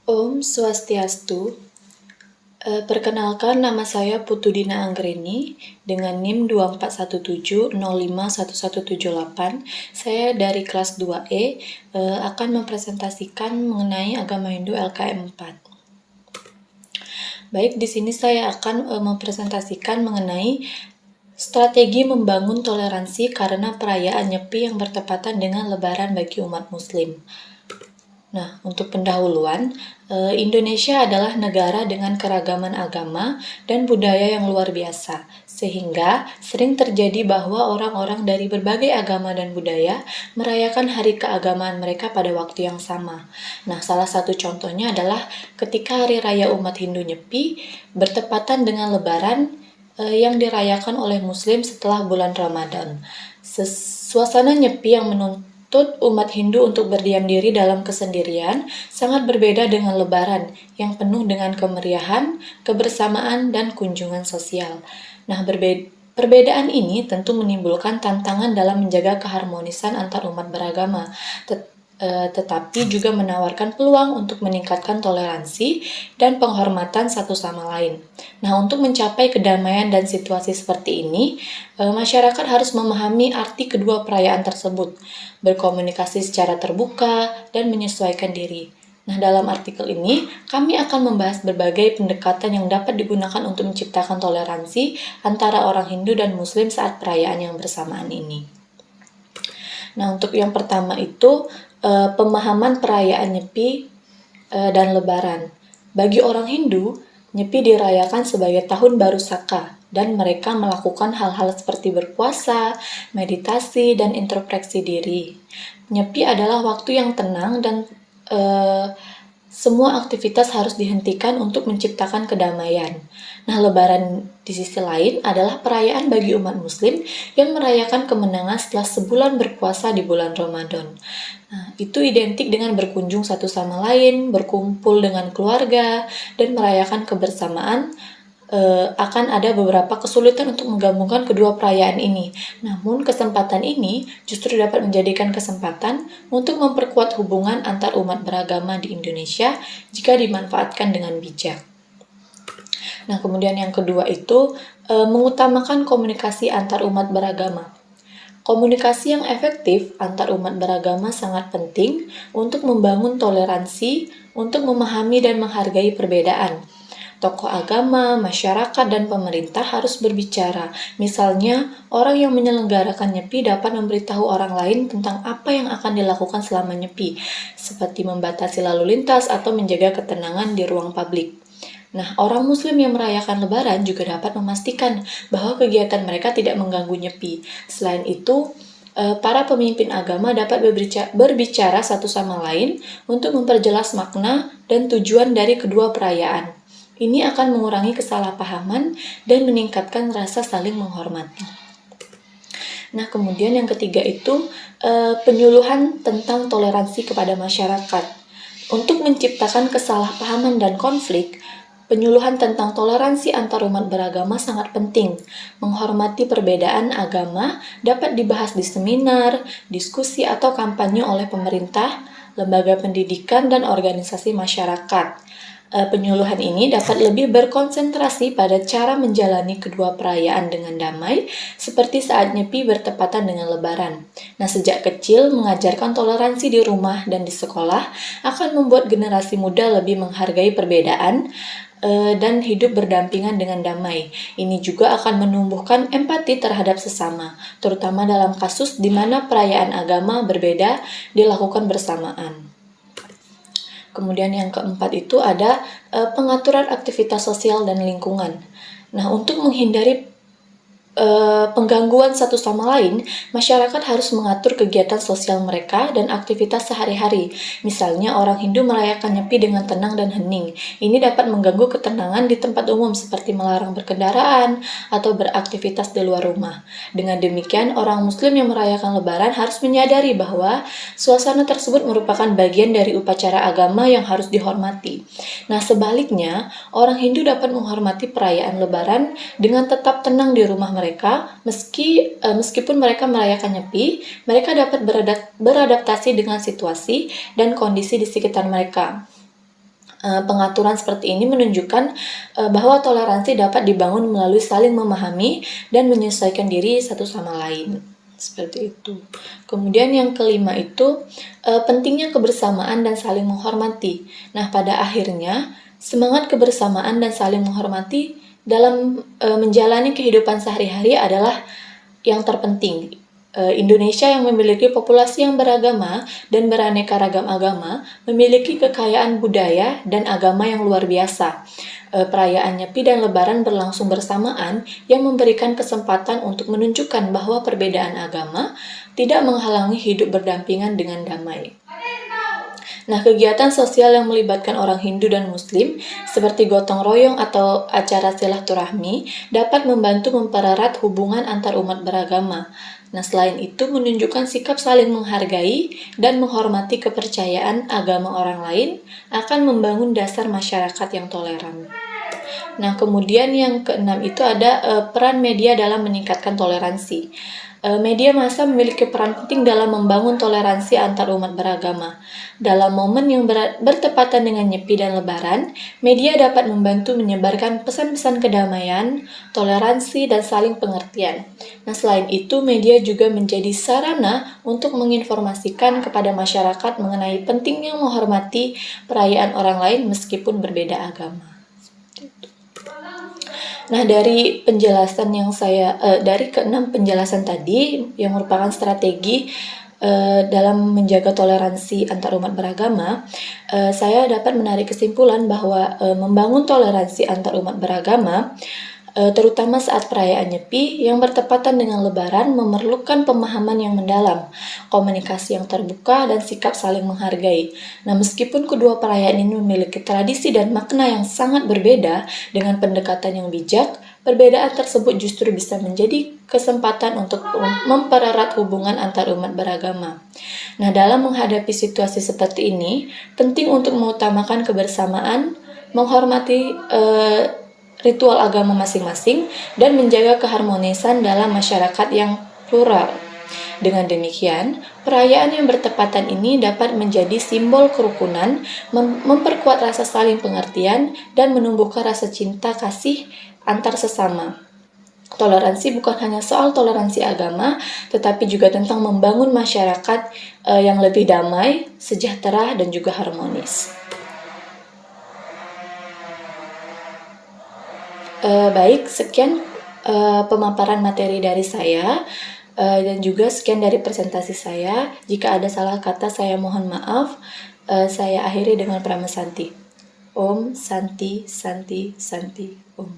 Om Swastiastu. Perkenalkan, nama saya Putudina Anggreni dengan NIM 2417051178. Saya dari kelas 2E akan mempresentasikan mengenai agama Hindu LKM 4. Baik, di sini saya akan mempresentasikan mengenai strategi membangun toleransi karena perayaan Nyepi yang bertepatan dengan Lebaran bagi umat Muslim. Nah, untuk pendahuluan, Indonesia adalah negara dengan keragaman agama dan budaya yang luar biasa, sehingga sering terjadi bahwa orang-orang dari berbagai agama dan budaya merayakan hari keagamaan mereka pada waktu yang sama. Nah, salah satu contohnya adalah ketika Hari Raya umat Hindu Nyepi bertepatan dengan Lebaran yang dirayakan oleh Muslim setelah bulan Ramadan. Suasana Nyepi yang menuntut umat Hindu untuk berdiam diri dalam kesendirian sangat berbeda dengan Lebaran yang penuh dengan kemeriahan, kebersamaan, dan kunjungan sosial. Nah, perbedaan ini tentu menimbulkan tantangan dalam menjaga keharmonisan antar umat beragama, tetapi juga menawarkan peluang untuk meningkatkan toleransi dan penghormatan satu sama lain. Nah, untuk mencapai kedamaian dan situasi seperti ini, masyarakat harus memahami arti kedua perayaan tersebut, berkomunikasi secara terbuka, dan menyesuaikan diri. Nah, dalam artikel ini, kami akan membahas berbagai pendekatan yang dapat digunakan untuk menciptakan toleransi antara orang Hindu dan Muslim saat perayaan yang bersamaan ini. Nah, untuk yang pertama itu, pemahaman perayaan Nyepi dan Lebaran. Bagi orang Hindu, Nyepi dirayakan sebagai Tahun Baru Saka, dan mereka melakukan hal-hal seperti berpuasa, meditasi, dan introspeksi diri. Nyepi adalah waktu yang tenang dan semua aktivitas harus dihentikan untuk menciptakan kedamaian. Nah, Lebaran di sisi lain adalah perayaan bagi umat Muslim yang merayakan kemenangan setelah sebulan berpuasa di bulan Ramadan. Nah, itu identik dengan berkunjung satu sama lain, berkumpul dengan keluarga, dan merayakan kebersamaan. Akan ada beberapa kesulitan untuk menggabungkan kedua perayaan ini. Namun, kesempatan ini justru dapat menjadikan kesempatan untuk memperkuat hubungan antar umat beragama di Indonesia jika dimanfaatkan dengan bijak. Nah, kemudian yang kedua itu mengutamakan komunikasi antar umat beragama. Komunikasi yang efektif antar umat beragama sangat penting untuk membangun toleransi, untuk memahami dan menghargai perbedaan. Tokoh agama, masyarakat, dan pemerintah harus berbicara. Misalnya, orang yang menyelenggarakan Nyepi dapat memberitahu orang lain tentang apa yang akan dilakukan selama Nyepi, seperti membatasi lalu lintas atau menjaga ketenangan di ruang publik. Nah, orang Muslim yang merayakan Lebaran juga dapat memastikan bahwa kegiatan mereka tidak mengganggu Nyepi. Selain itu, para pemimpin agama dapat berbicara satu sama lain untuk memperjelas makna dan tujuan dari kedua perayaan. Ini akan mengurangi kesalahpahaman dan meningkatkan rasa saling menghormati. Nah, kemudian yang ketiga itu penyuluhan tentang toleransi kepada masyarakat. Untuk menciptakan kesalahpahaman dan konflik, penyuluhan tentang toleransi antar umat beragama sangat penting. Menghormati perbedaan agama dapat dibahas di seminar, diskusi, atau kampanye oleh pemerintah, lembaga pendidikan, dan organisasi masyarakat. Penyuluhan ini dapat lebih berkonsentrasi pada cara menjalani kedua perayaan dengan damai, seperti saat Nyepi bertepatan dengan Lebaran. Nah, sejak kecil mengajarkan toleransi di rumah dan di sekolah akan membuat generasi muda lebih menghargai perbedaan dan hidup berdampingan dengan damai. Ini juga akan menumbuhkan empati terhadap sesama, terutama dalam kasus di mana perayaan agama berbeda dilakukan bersamaan. Kemudian yang keempat itu ada pengaturan aktivitas sosial dan lingkungan. Nah, untuk menghindari penggangguan satu sama lain, masyarakat harus mengatur kegiatan sosial mereka dan aktivitas sehari-hari. Misalnya, orang Hindu merayakan Nyepi dengan tenang dan hening. Ini dapat mengganggu ketenangan di tempat umum seperti melarang berkendaraan atau beraktivitas di luar rumah. Dengan demikian, orang Muslim yang merayakan Lebaran harus menyadari bahwa suasana tersebut merupakan bagian dari upacara agama yang harus dihormati. Nah, sebaliknya, orang Hindu dapat menghormati perayaan Lebaran dengan tetap tenang di rumah mereka. Meskipun mereka merayakan Nyepi, mereka dapat beradaptasi dengan situasi dan kondisi di sekitar mereka. Pengaturan seperti ini menunjukkan bahwa toleransi dapat dibangun melalui saling memahami dan menyesuaikan diri satu sama lain. Seperti itu. Kemudian yang kelima itu pentingnya kebersamaan dan saling menghormati. Nah, pada akhirnya semangat kebersamaan dan saling menghormati dalam menjalani kehidupan sehari-hari adalah yang terpenting. Indonesia yang memiliki populasi yang beragama dan beraneka ragam agama memiliki kekayaan budaya dan agama yang luar biasa. Perayaan Nyepi dan Lebaran berlangsung bersamaan yang memberikan kesempatan untuk menunjukkan bahwa perbedaan agama tidak menghalangi hidup berdampingan dengan damai. Nah, kegiatan sosial yang melibatkan orang Hindu dan Muslim, seperti gotong royong atau acara silaturahmi, dapat membantu mempererat hubungan antar umat beragama. Nah, selain itu menunjukkan sikap saling menghargai dan menghormati kepercayaan agama orang lain akan membangun dasar masyarakat yang toleran. Nah, kemudian yang keenam itu ada peran media dalam meningkatkan toleransi. Media massa memiliki peran penting dalam membangun toleransi antar umat beragama. Dalam momen yang bertepatan dengan Nyepi dan Lebaran, media dapat membantu menyebarkan pesan-pesan kedamaian, toleransi, dan saling pengertian. Nah, selain itu, media juga menjadi sarana untuk menginformasikan kepada masyarakat mengenai pentingnya menghormati perayaan orang lain meskipun berbeda agama. Nah, dari penjelasan yang dari keenam penjelasan tadi yang merupakan strategi dalam menjaga toleransi antar umat beragama, saya dapat menarik kesimpulan bahwa membangun toleransi antar umat beragama, terutama saat perayaan Nyepi yang bertepatan dengan Lebaran, memerlukan pemahaman yang mendalam, komunikasi yang terbuka, dan sikap saling menghargai. Nah, meskipun kedua perayaan ini memiliki tradisi dan makna yang sangat berbeda dengan pendekatan yang bijak, perbedaan tersebut justru bisa menjadi kesempatan untuk mempererat hubungan antar umat beragama. Nah, dalam menghadapi situasi seperti ini, penting untuk mengutamakan kebersamaan, menghormati ritual agama masing-masing, dan menjaga keharmonisan dalam masyarakat yang plural. Dengan demikian, perayaan yang bertepatan ini dapat menjadi simbol kerukunan, memperkuat rasa saling pengertian, dan menumbuhkan rasa cinta kasih antar sesama. Toleransi bukan hanya soal toleransi agama, tetapi juga tentang membangun masyarakat yang lebih damai, sejahtera, dan juga harmonis. Baik, sekian pemaparan materi dari saya, dan juga sekian dari presentasi saya. Jika ada salah kata, saya mohon maaf. Saya akhiri dengan Prama Santi. Om Santi Santi Santi Om.